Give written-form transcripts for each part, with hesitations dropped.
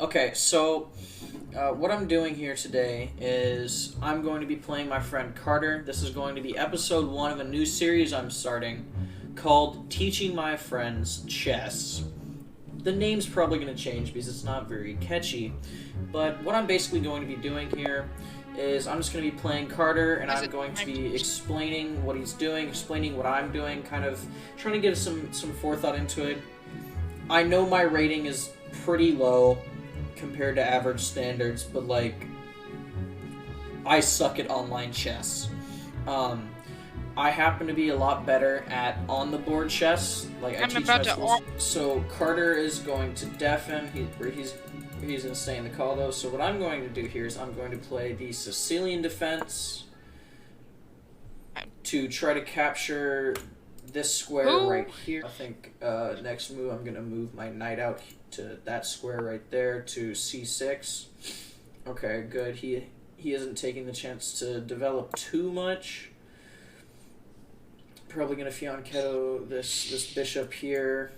Okay, so what I'm doing here today is I'm going to be playing my friend Carter. This is going to be episode 1 of a new series I'm starting called Teaching My Friends Chess. The name's probably going to change because it's not very catchy, but what I'm basically going to be doing here is I'm just going to be playing Carter, and Is I'm it going to timed? be explaining what he's doing, explaining what I'm doing, kind of trying to give some forethought into it. I know my rating is pretty low compared to average standards, but like I suck at online chess. Um, I happen to be a lot better at on the board chess. Like I I'm teach my about to. schools. So Carter is going to deafen. He's gonna stay in the call though. So what I'm going to do here is I'm going to play the Sicilian defense to try to capture this square right here. I think next move I'm gonna move my knight out to that square right there to c6. Okay, good. He isn't taking the chance to develop too much. Probably gonna fianchetto this bishop here.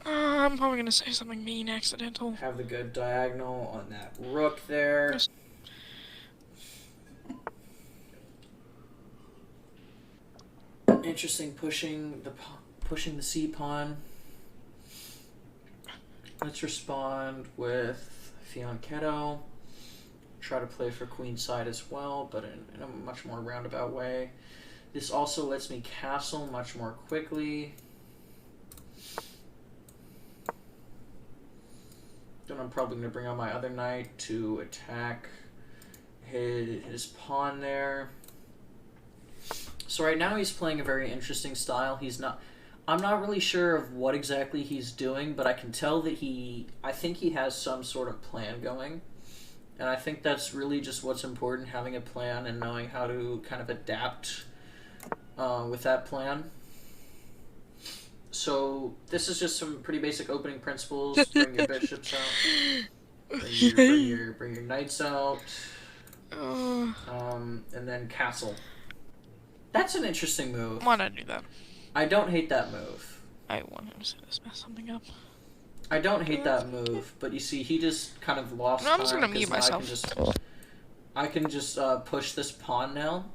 I'm probably gonna say something mean accidental. Have the good diagonal on that rook there. Just... Interesting pushing the c pawn. Let's respond with fianchetto. Try to play for queenside as well, but in a much more roundabout way. This also lets me castle much more quickly. Then I'm probably going to bring out my other knight to attack his pawn there. So right now he's playing a very interesting style. I'm not really sure of what exactly he's doing, but I can tell that I think he has some sort of plan going. And I think that's really just what's important, having a plan and knowing how to kind of adapt with that plan. So this is just some pretty basic opening principles. Bring your bishops out. Bring your knights out. And then castle. That's an interesting move. Why not do that? I don't hate that move. I want him to mess something up. I don't hate that move, but you see, he just kind of lost time. I'm just gonna mute myself. I can just push this pawn now.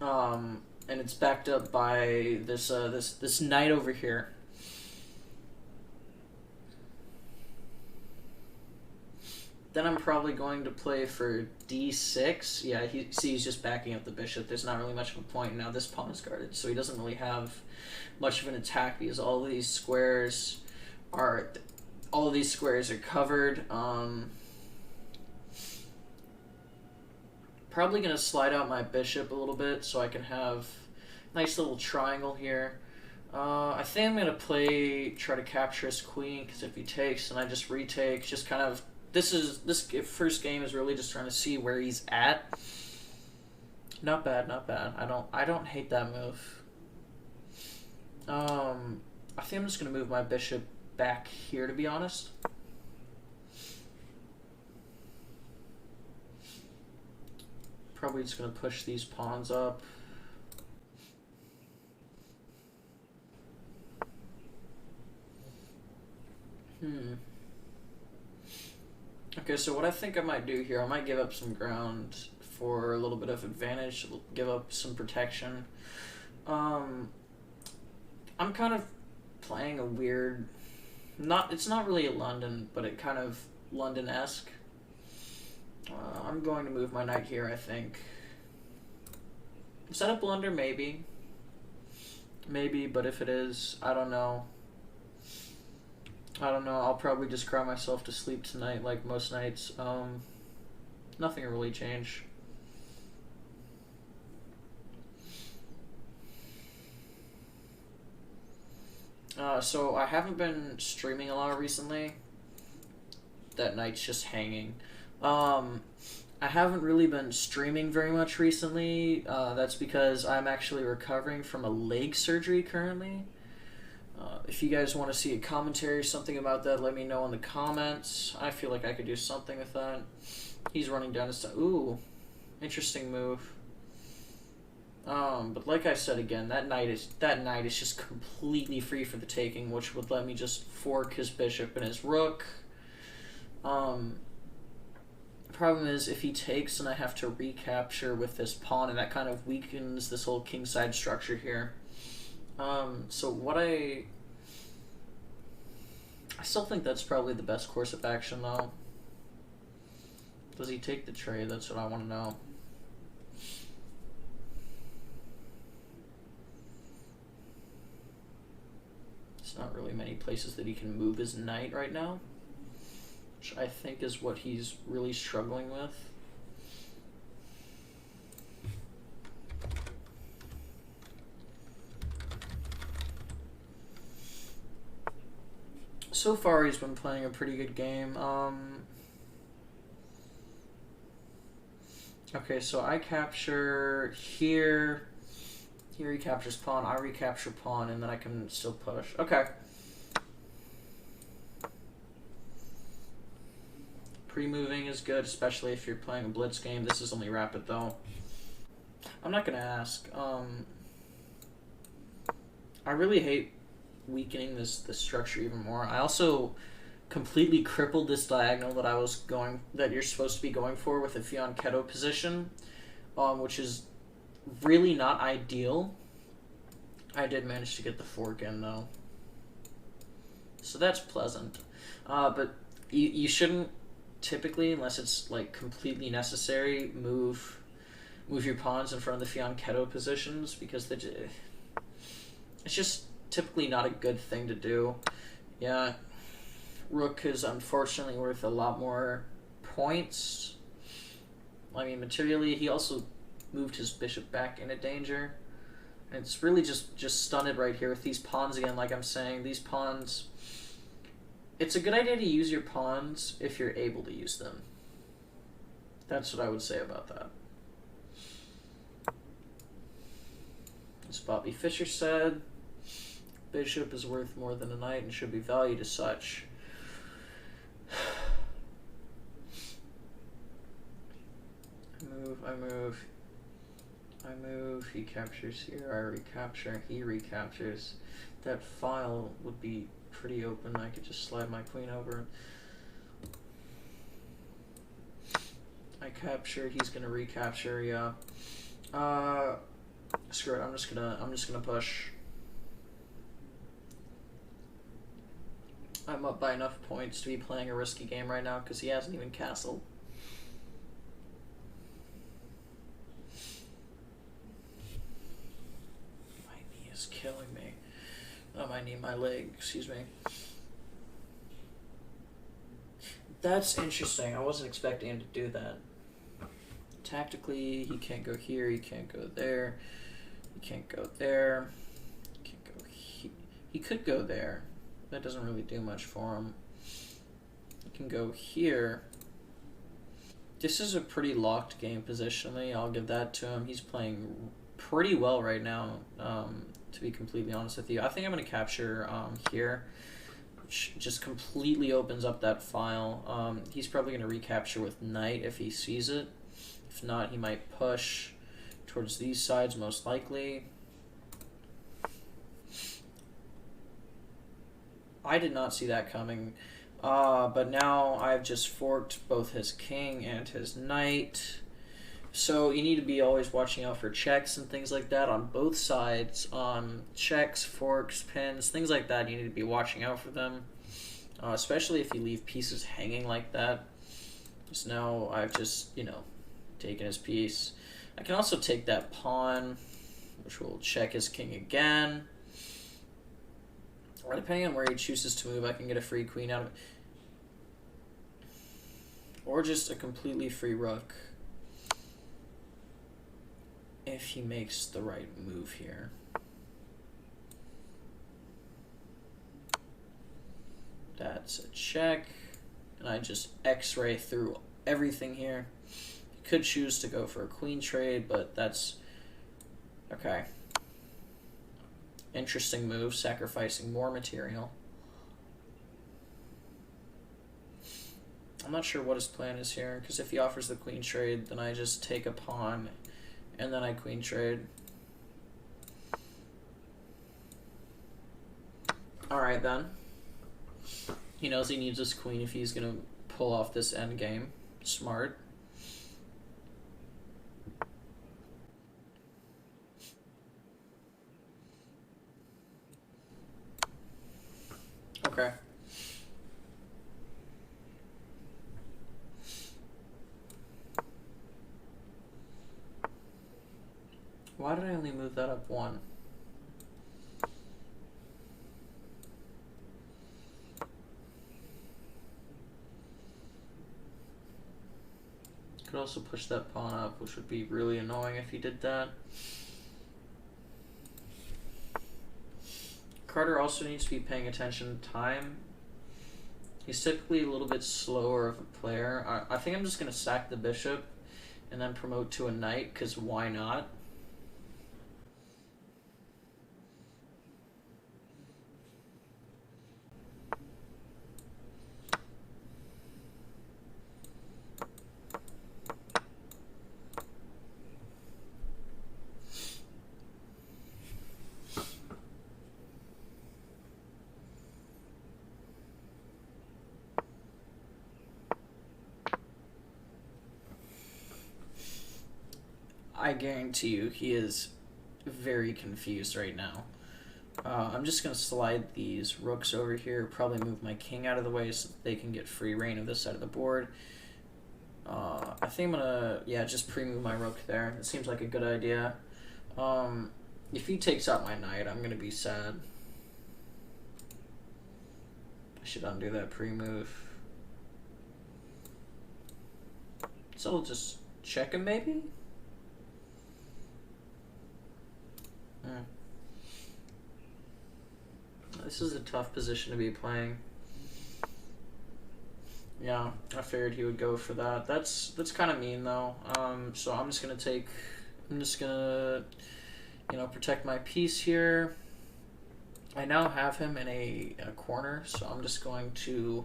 And it's backed up by this knight over here. Then I'm probably going to play for d6. Yeah, he's just backing up the bishop. There's not really much of a point. Now this pawn is guarded, so he doesn't really have much of an attack because all of these squares are covered. Probably going to slide out my bishop a little bit so I can have a nice little triangle here. I think I'm going to try to capture his queen, because if he takes and I just retake, just kind of... This first game is really just trying to see where he's at. Not bad, not bad. I don't hate that move. I think I'm just going to move my bishop back here, to be honest. Probably just going to push these pawns up. Okay, so what I think I might do here, I might give up some ground for a little bit of advantage, give up some protection. I'm kind of playing a weird... It's not really a London, but it kind of London-esque. I'm going to move my knight here, I think. Is that a blunder? Maybe. Maybe, but if it is, I don't know. I'll probably just cry myself to sleep tonight like most nights. Nothing will really change. So I haven't been streaming a lot recently. That night's just hanging. I haven't really been streaming very much recently. That's because I'm actually recovering from a leg surgery currently. If you guys want to see a commentary or something about that, let me know in the comments. I feel like I could do something with that. He's running down his... Ooh, interesting move. But like I said again, that knight is just completely free for the taking, which would let me just fork his bishop and his rook. Problem is, if he takes, then I have to recapture with this pawn, and that kind of weakens this whole kingside structure here. So what I still think that's probably the best course of action, though. Does he take the trade? That's what I want to know. There's not really many places that he can move his knight right now, which I think is what he's really struggling with. So far, he's been playing a pretty good game. Okay, so I capture here. He recaptures pawn, I recapture pawn, and then I can still push. Okay. Pre-moving is good, especially if you're playing a blitz game. This is only rapid, though. I'm not going to ask. I really hate weakening this structure even more. I also completely crippled this diagonal that you're supposed to be going for with a fianchetto position, which is really not ideal. I did manage to get the fork in, though, so that's pleasant. But you shouldn't typically, unless it's like completely necessary, move your pawns in front of the fianchetto positions, because it's just typically not a good thing to do. Yeah, rook is unfortunately worth a lot more points. I mean, materially, he also moved his bishop back into danger. And it's really just stunted right here with these pawns again. Like I'm saying, these pawns, it's a good idea to use your pawns if you're able to use them. That's what I would say about that. As Bobby Fischer said, bishop is worth more than a knight and should be valued as such. I move, he captures here, I recapture, he recaptures. That file would be pretty open. I could just slide my queen over. I capture, he's gonna recapture, yeah. Screw it, I'm just gonna push. I'm up by enough points to be playing a risky game right now because he hasn't even castled. My knee is killing me. Oh, my knee, my leg, excuse me. That's interesting. I wasn't expecting him to do that. Tactically, he can't go here, he can't go there, he can't go there, he can't go he could go there. That doesn't really do much for him. He can go here. This is a pretty locked game positionally. I'll give that to him. He's playing pretty well right now, to be completely honest with you. I think I'm going to capture here, which just completely opens up that file. He's probably going to recapture with knight if he sees it. If not, he might push towards these sides most likely. I did not see that coming, but now I've just forked both his king and his knight. So you need to be always watching out for checks and things like that on both sides. Checks, forks, pins, things like that, you need to be watching out for them, especially if you leave pieces hanging like that. Just now I've just, taken his piece. I can also take that pawn, which will check his king again. Or depending on where he chooses to move, I can get a free queen out of it. Or just a completely free rook if he makes the right move here. That's a check. And I just X-ray through everything here. He could choose to go for a queen trade, but that's... okay. Interesting move, sacrificing more material. I'm not sure what his plan is here, because if he offers the queen trade, then I just take a pawn, and then I queen trade. Alright then. He knows he needs his queen if he's gonna pull off this end game. Smart. Okay. Why did I only move that up one? Could also push that pawn up, which would be really annoying if he did that. Carter also needs to be paying attention to time. He's typically a little bit slower of a player. I think I'm just going to sack the bishop and then promote to a knight, because why not? I guarantee you he is very confused right now. I'm just going to slide these rooks over here, probably move my king out of the way so that they can get free reign of this side of the board. I think I'm going to, yeah, just pre-move my rook there. It seems like a good idea. If he takes out my knight, I'm going to be sad. I should undo that pre-move. So I'll just check him maybe? This is a tough position to be playing. Yeah, I figured he would go for that. That's kind of mean though. So I'm just gonna, you know, protect my piece here. I now have him in a corner, so I'm just going to,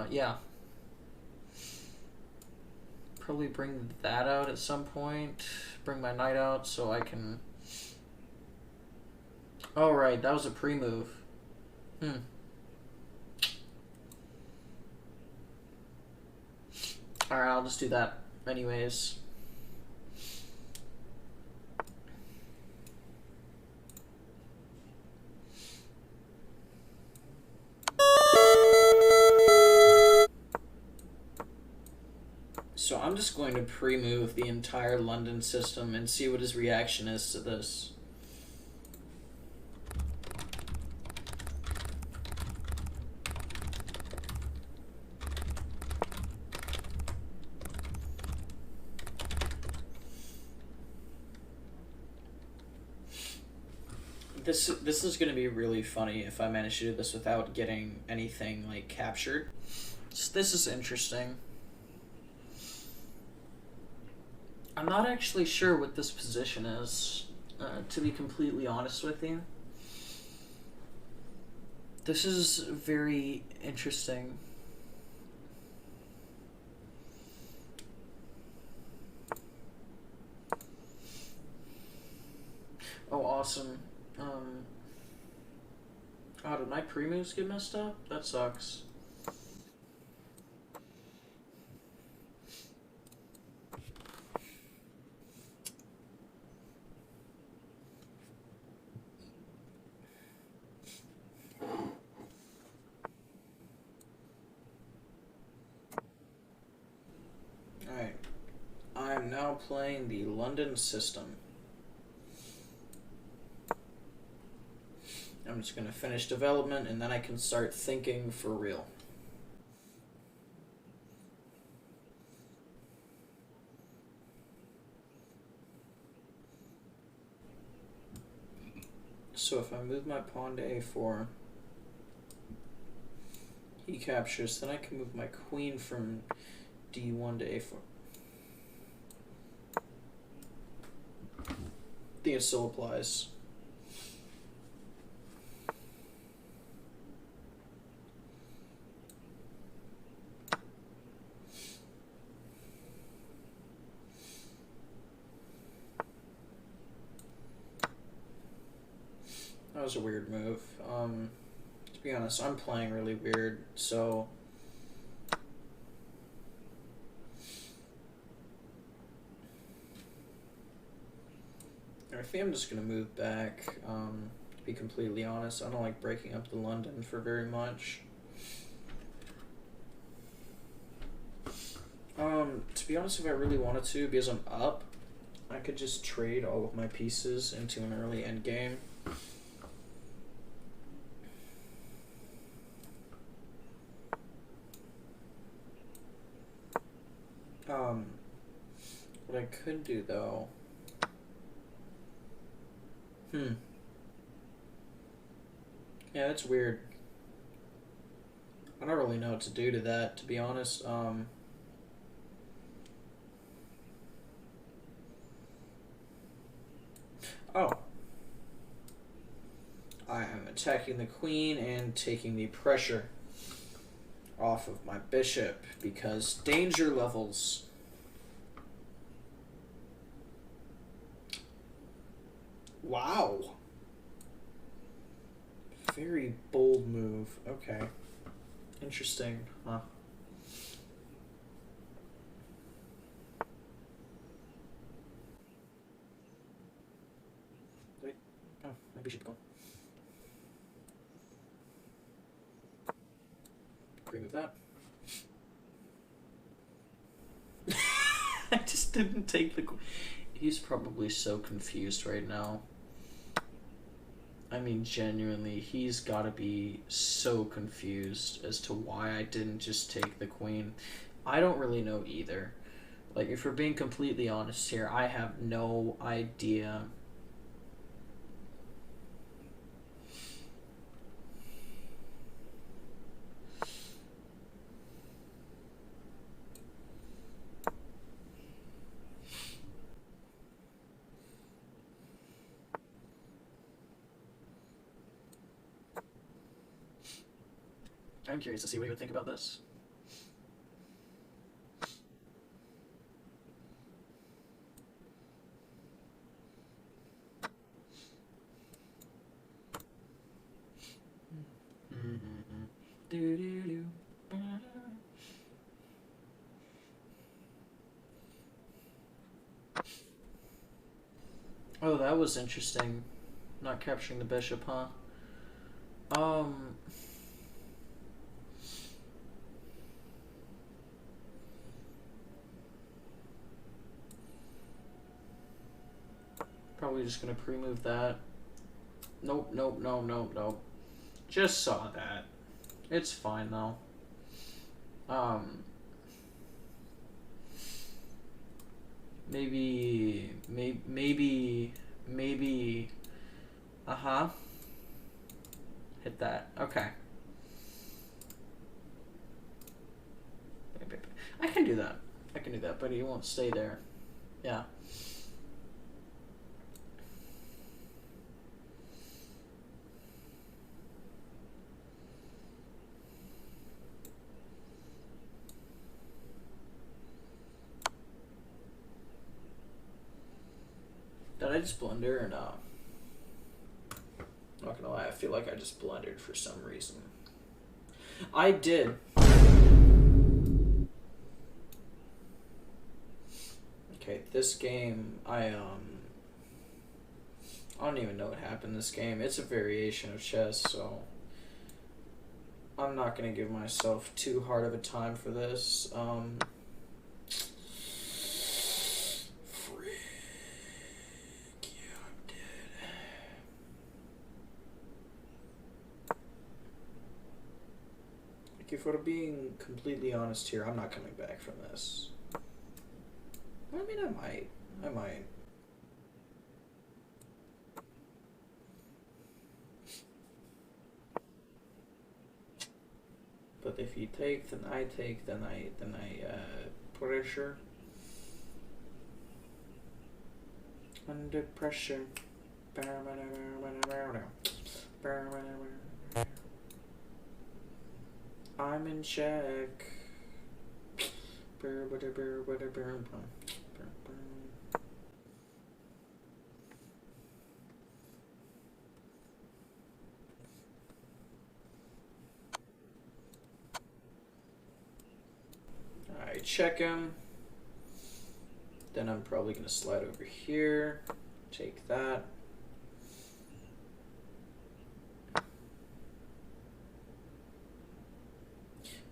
yeah, probably bring that out at some point. Bring my knight out so I can. Oh, right, that was a pre-move. Alright, I'll just do that anyways. So I'm just going to pre-move the entire London system and see what his reaction is to this. This is going to be really funny if I manage to do this without getting anything like captured. So this is interesting. I'm not actually sure what this position is, to be completely honest with you. This is very interesting. Oh, awesome. Oh, did my pre-moves get messed up? That sucks. Alright. I am now playing the London system. I'm just going to finish development and then I can start thinking for real. So if I move my pawn to a4, he captures, then I can move my queen from d1 to a4. I think it still applies. was a weird move. To be honest, I'm playing really weird, so... I think I'm just going to move back, to be completely honest. I don't like breaking up the London for very much. To be honest, if I really wanted to, because I'm up, I could just trade all of my pieces into an early end game. What I could do, though... Yeah, that's weird. I don't really know what to do to that, to be honest. Oh. I am attacking the queen and taking the pressure off of my bishop because danger levels. Wow. Very bold move. Okay. Interesting, huh? Wait. Oh, my bishop gone. Agree with that. I just didn't take the... He's probably so confused right now. I mean, genuinely, he's gotta be so confused as to why I didn't just take the queen. I don't really know either. Like, if we're being completely honest here, I have no idea. I'm curious to see what you would think about this. Oh, that was interesting. Not capturing the bishop, huh? Probably just gonna pre-move that. Nope, nope, no, no, no. Just saw that. It's fine though. Maybe, hit that. Okay. I can do that. I can do that, but he won't stay there. Yeah. Did I just blunder or no? I'm not gonna lie, I feel like I just blundered for some reason. I did. Okay, this game, I don't even know what happened this game. It's a variation of chess, so I'm not gonna give myself too hard of a time for this. If we're being completely honest here, I'm not coming back from this. I mean, I might. I might. But if you take, then I take, then I pressure. Under pressure. I'm in check. check him. Then I'm probably going to slide over here, take that.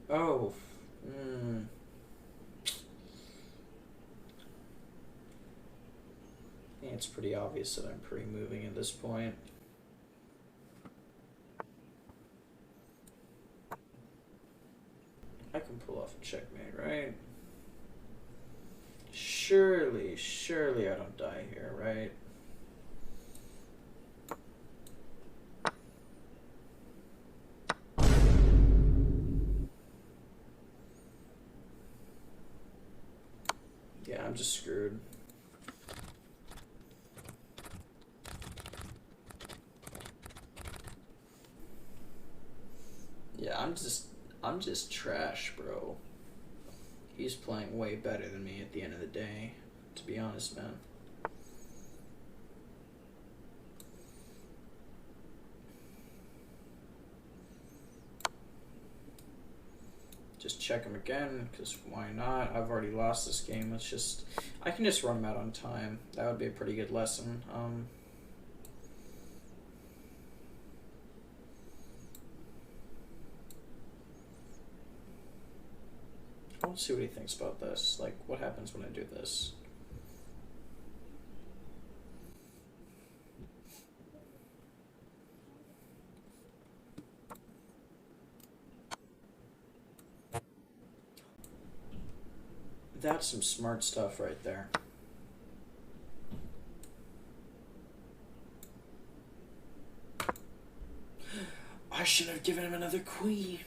Oh, I think it's pretty obvious that I'm pre-moving at this point. I can pull off a checkmate, right? Surely I don't die here, right? Yeah, I'm just screwed. Yeah, I'm just trash, bro. He's playing way better than me at the end of the day, to be honest, man. Just check him again, because why not? I've already lost this game. It's just, I can just run him out on time. That would be a pretty good lesson. I want to see what he thinks about this. Like, what happens when I do this? That's some smart stuff right there. I should have given him another queen.